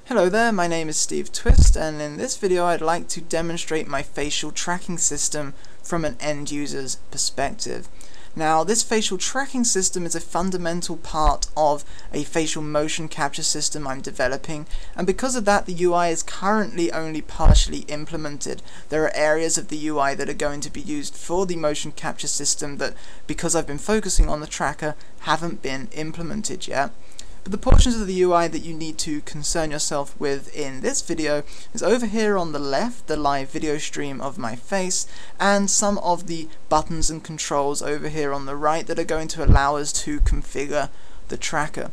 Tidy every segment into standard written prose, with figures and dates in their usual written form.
Hello there, my name is Steve Twist, and in this video I'd like to demonstrate my facial tracking system from an end user's perspective. Now, this facial tracking system is a fundamental part of a facial motion capture system I'm developing, and because of that the UI is currently only partially implemented. There are areas of the UI that are going to be used for the motion capture system that, because I've been focusing on the tracker, haven't been implemented yet. But the portions of the UI that you need to concern yourself with in this video is over here on the left, the live video stream of my face, and some of the buttons and controls over here on the right that are going to allow us to configure the tracker.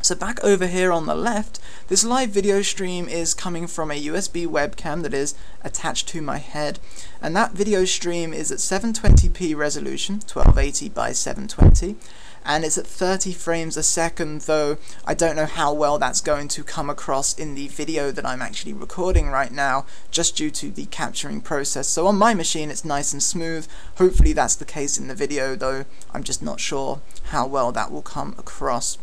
So back over here on the left, this live video stream is coming from a USB webcam that is attached to my head, and that video stream is at 720p resolution, 1280 by 720, and it's at 30 frames a second, though I don't know how well that's going to come across in the video that I'm actually recording right now, just due to the capturing process. So on my machine it's nice and smooth. Hopefully that's the case in the video, though I'm just not sure how well that will come across.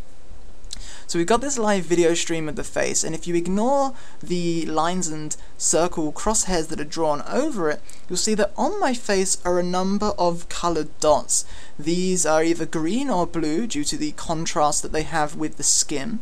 So we've got this live video stream of the face, and if you ignore the lines and circle crosshairs that are drawn over it, you'll see that on my face are a number of colored dots. These are either green or blue due to the contrast that they have with the skin,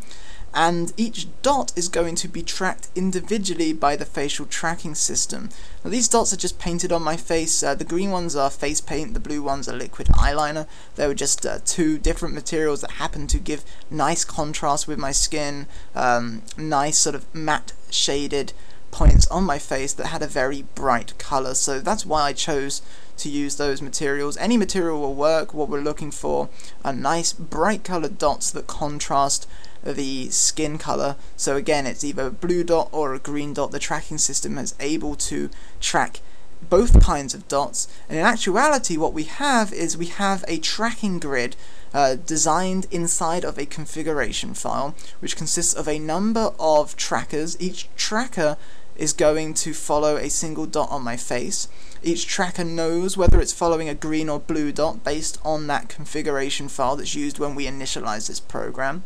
and each dot is going to be tracked individually by the facial tracking system. Now, these dots are just painted on my face. The green ones are face paint, the blue ones are liquid eyeliner. They were just two different materials that happen to give nice contrast with my skin, nice sort of matte shaded points on my face that had a very bright color. So that's why I chose to use those materials. Any material will work. What we're looking for are nice bright colored dots that contrast the skin color. So again, it's either a blue dot or a green dot. The tracking system is able to track both kinds of dots, and in actuality what we have is we have a tracking grid designed inside of a configuration file, which consists of a number of trackers. Each tracker is going to follow a single dot on my face. Each tracker knows whether it's following a green or blue dot based on that configuration file that's used when we initialize this program.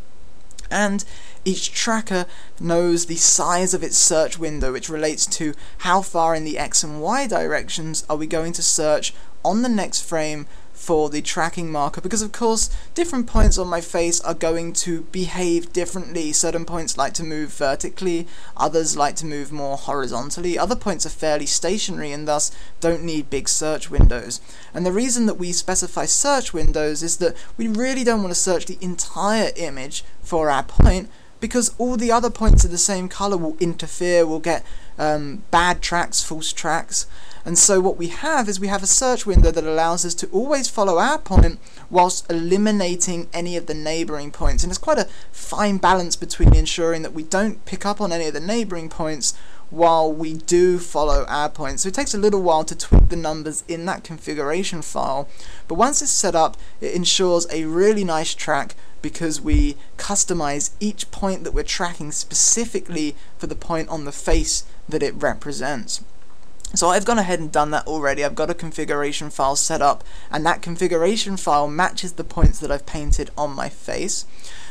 And each tracker knows the size of its search window, which relates to how far in the X and Y directions are we going to search on the next frame for the tracking marker, because of course different points on my face are going to behave differently. Certain points like to move vertically, others like to move more horizontally, other points are fairly stationary and thus don't need big search windows. And the reason that we specify search windows is that we really don't want to search the entire image for our point, because all the other points of the same color will interfere, will get bad tracks, false tracks. And so what we have is we have a search window that allows us to always follow our point whilst eliminating any of the neighboring points. And it's quite a fine balance between ensuring that we don't pick up on any of the neighboring points while we do follow our point. So it takes a little while to tweak the numbers in that configuration file, but once it's set up, it ensures a really nice track, because we customize each point that we're tracking specifically for the point on the face that it represents. So I've gone ahead and done that already. I've got a configuration file set up, and that configuration file matches the points that I've painted on my face.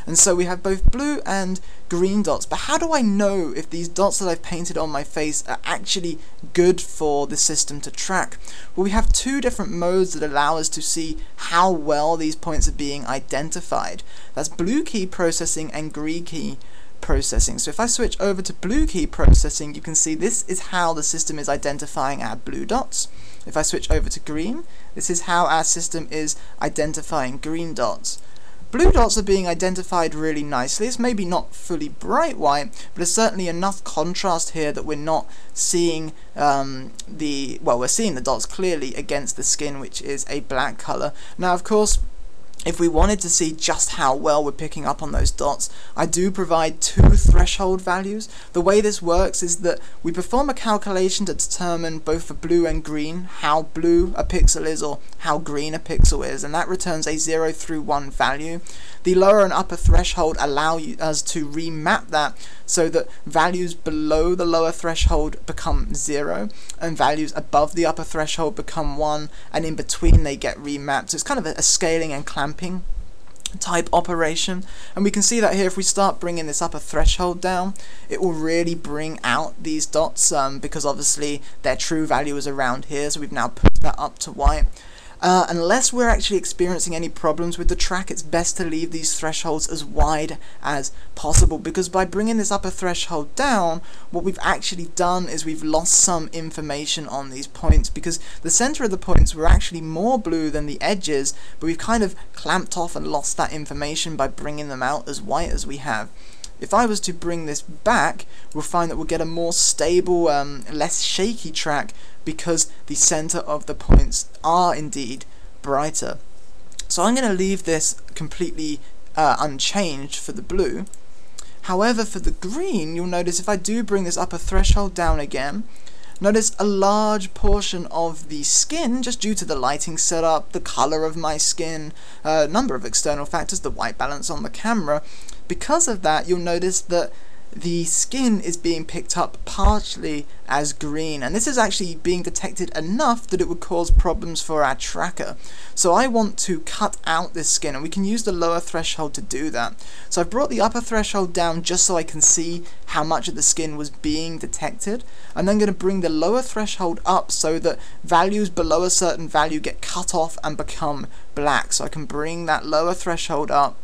And so we have both blue and green dots. But how do I know if these dots that I've painted on my face are actually good for the system to track? Well, we have two different modes that allow us to see how well these points are being identified. That's blue key processing and green key processing. So if I switch over to blue key processing, you can see this is how the system is identifying our blue dots. If I switch over to green, this is how our system is identifying green dots. Blue dots are being identified really nicely. It's maybe not fully bright white, but there's certainly enough contrast here that we're not seeing we're seeing the dots clearly against the skin, which is a black color. Now, of course, if we wanted to see just how well we're picking up on those dots, I do provide two threshold values. The way this works is that we perform a calculation to determine both for blue and green how blue a pixel is or how green a pixel is, and that returns a 0 through 1 value. The lower and upper threshold allow us to remap that so that values below the lower threshold become 0 and values above the upper threshold become 1, and in between they get remapped. So it's kind of a scaling and clamping type operation, and we can see that here if we start bringing this upper threshold down, it will really bring out these dots because obviously their true value is around here, so we've now pushed that up to white. Unless we're actually experiencing any problems with the track, it's best to leave these thresholds as wide as possible, because by bringing this upper threshold down, what we've actually done is we've lost some information on these points, because the center of the points were actually more blue than the edges, but we've kind of clamped off and lost that information by bringing them out as white as we have. If I was to bring this back, we'll find that we'll get a more stable, less shaky track, because the center of the points are indeed brighter. So I'm going to leave this completely unchanged for the blue. However, for the green, you'll notice if I do bring this upper threshold down again, notice a large portion of the skin, just due to the lighting setup, the color of my skin, a number of external factors, the white balance on the camera. Because of that, you'll notice that the skin is being picked up partially as green, and this is actually being detected enough that it would cause problems for our tracker. So I want to cut out this skin, and we can use the lower threshold to do that. So I've brought the upper threshold down just so I can see how much of the skin was being detected. I'm then going to bring the lower threshold up so that values below a certain value get cut off and become black. So I can bring that lower threshold up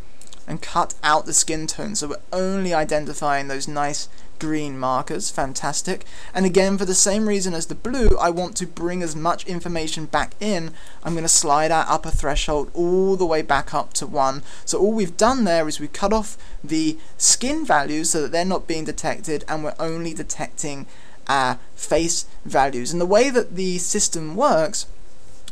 and cut out the skin tone, so we're only identifying those nice green markers. Fantastic. And again, for the same reason as the blue, I want to bring as much information back in. I'm going to slide our upper threshold all the way back up to 1. So all we've done there is we've cut off the skin values so that they're not being detected, and we're only detecting our face values. And the way that the system works,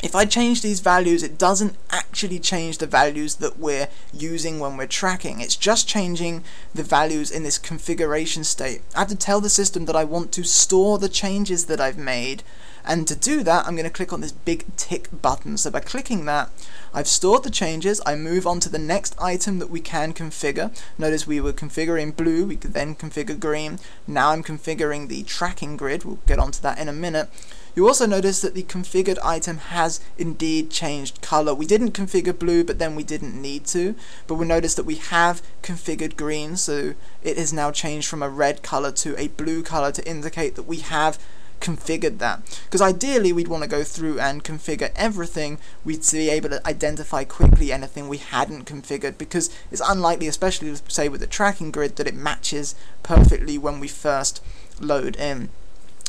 if I change these values, it doesn't actually change the values that we're using when we're tracking. It's just changing the values in this configuration state. I have to tell the system that I want to store the changes that I've made, and to do that I'm going to click on this big tick button. So by clicking that, I've stored the changes. I move on to the next item that we can configure. Notice we were configuring blue, we could then configure green. Now I'm configuring the tracking grid. We'll get onto that in a minute. You also notice that the configured item has indeed changed color. We didn't configure blue, but then we didn't need to. But we notice that we have configured green, so it has now changed from a red color to a blue color to indicate that we have configured that. Because ideally we'd want to go through and configure everything. We'd be able to identify quickly anything we hadn't configured, because it's unlikely, especially say with the tracking grid, that it matches perfectly when we first load in.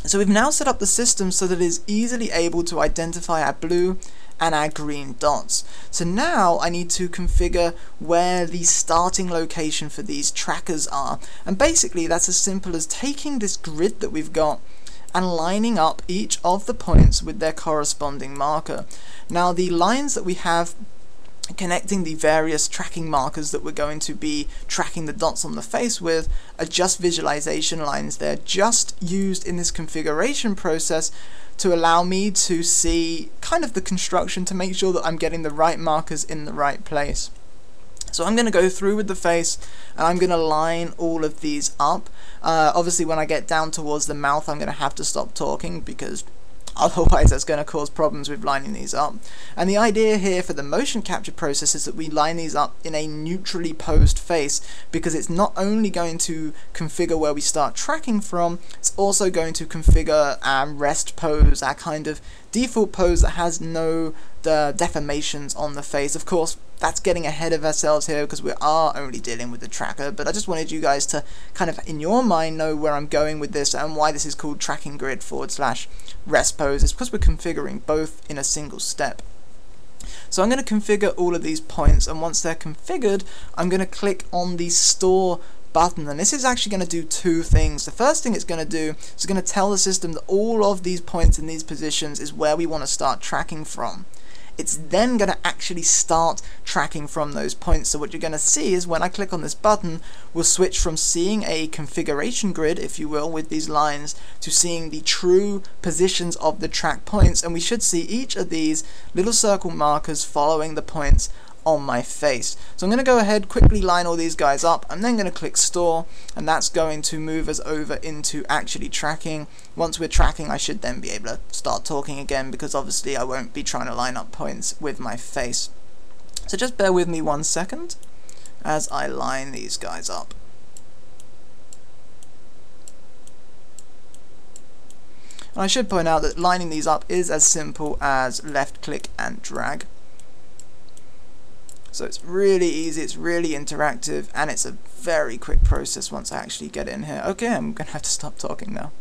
So we've now set up the system so that it is easily able to identify our blue and our green dots. So now I need to configure where the starting location for these trackers are. And basically that's as simple as taking this grid that we've got and lining up each of the points with their corresponding marker. Now the lines that we have connecting the various tracking markers that we're going to be tracking the dots on the face with are just visualization lines. They're just used in this configuration process to allow me to see kind of the construction, to make sure that I'm getting the right markers in the right place. So I'm going to go through with the face and I'm going to line all of these up. Obviously when I get down towards the mouth I'm going to have to stop talking, because otherwise that's going to cause problems with lining these up. And the idea here for the motion capture process is that we line these up in a neutrally posed face, because it's not only going to configure where we start tracking from, it's also going to configure our rest pose, our kind of default pose that has no deformations on the face. Of course, that's getting ahead of ourselves here because we are only dealing with the tracker, but I just wanted you guys to kind of in your mind know where I'm going with this and why this is called tracking grid / rest pose. It's because we're configuring both in a single step. So I'm going to configure all of these points, and once they're configured I'm going to click on the store button, and this is actually going to do two things. The first thing it's going to do is it's going to tell the system that all of these points in these positions is where we want to start tracking from. It's then going to actually start tracking from those points. So what you're going to see is when I click on this button, we'll switch from seeing a configuration grid, if you will, with these lines, to seeing the true positions of the track points, and we should see each of these little circle markers following the points on my face. So I'm going to go ahead, quickly line all these guys up. I'm then going to click store, and that's going to move us over into actually tracking. Once we're tracking, I should then be able to start talking again, because obviously I won't be trying to line up points with my face. So just bear with me 1 second as I line these guys up. And I should point out that lining these up is as simple as left click and drag. So it's really easy, it's really interactive, and it's a very quick process once I actually get in here. Okay, I'm going to have to stop talking now.